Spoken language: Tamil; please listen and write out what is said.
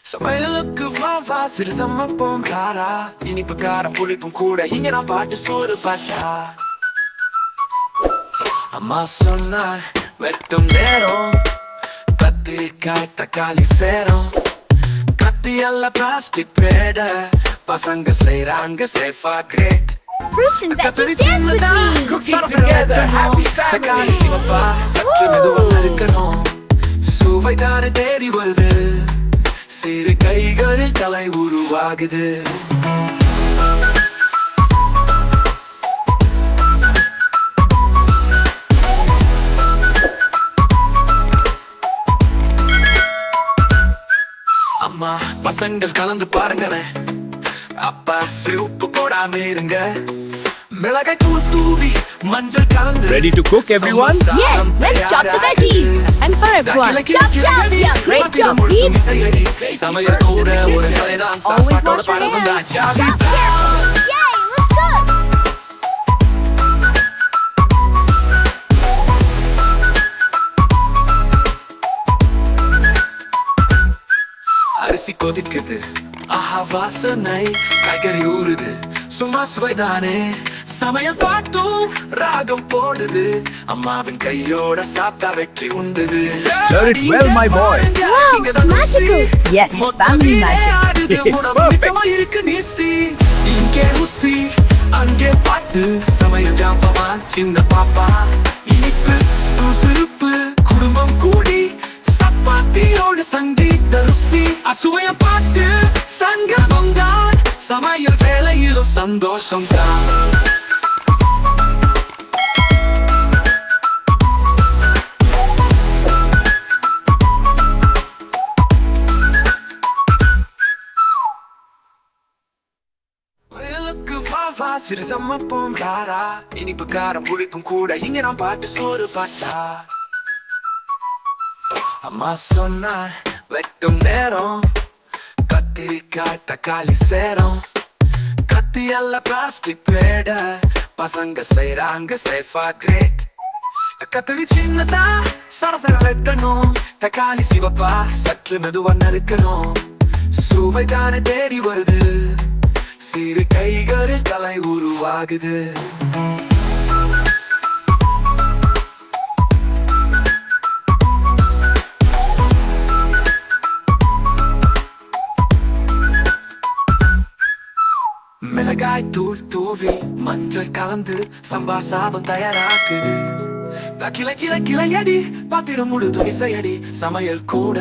சமையலுக்கு வா சிறு சமைப்போம் காரா, இனிப்பு காரம் புளிப்பும் கூட இங்க நான் பாட்டு சோறு பாட்டா. அம்மா சொன்னார் வெட்டும் நேரம், கத்திரிக்காய் தக்காளி சேரும். கத்தி அல்ல பிளாஸ்டிக் பேட, பசங்க செய்றாங்க சேஃபா great. Fruits and veggies dance with me. Cooking together, happy family. தக்காளி சிவப்பா சற்று மெதுவா நறுக்கணும், சுவை தானே தேடி வருது, சிறு கைகளில் கலை உருவாகுது. அம்மா பசங்கள் கலந்து பாருங்களேன், அப்பா சிவப்பு போடாம இருங்க, மிளகாய் தூள் தூவி மஞ்சள் கலந்து. Ready to cook, everyone? Yes, let's chop the veggies. And for everyone, chop chop. Yeah, great job, team. சமையல் கூட ஒரு கலைதான், சாப்பாட்டோட பழகும் தான். Chop carefully. Yay, let's go. அரிசி கொதிக்குது, ஆஹா வாசனை, காய்கறி ஊறுது, சும்மா சுவைதானே. சமையல் பாட்டும் ராகம் போடுது, அம்மாவின் கையோட சாப்பிட்டா வெற்றி உண்டுது. Stir it well, my boy. Wow, it's magical. Yes, family magic. இருக்கு நீசி, இங்கே ருசி, அங்கே பாட்டு. சமையல் ஜாம்பவா சின்ன பாப்பா, இனிப்பு சுறுசுறுப்பு, குடும்பம் கூடி சப்பாத்தியோடு சங்கீத ருசி. அசுவைய பாட்டு சங்கமம் தான், சமையல் வேலையிலும் சந்தோஷம் தான். சிறு சமைப்போம் காரா, இனிப்பு காரம் புளிப்பும் கூட இங்க நான் பாட்டு சோறு பாட்டா. அம்மா சொன்னார் வெட்டும் நேரம், கத்திரிக்காய் தக்காளி சேரும். கத்தி அல்ல பிளாஸ்டிக் பேட, பசங்க செய்றாங்க சேஃபா கிரேட். கத்திரி சின்னதா சரசர வெட்டணும், தக்காளி சிவப்பா சற்று மெதுவா நறுக்கணும், சுவை தானே தேடி வருது, சிறு கைகளில் கலை உருவாகுது. மிளகாய் தூள் தூவி மஞ்சள் கலந்து சம்பா சாதம் தயாராக்குது. கிளை கிளை கிளையடி, பாத்திரம் முழுதும் இசையடி, சமையல் கூட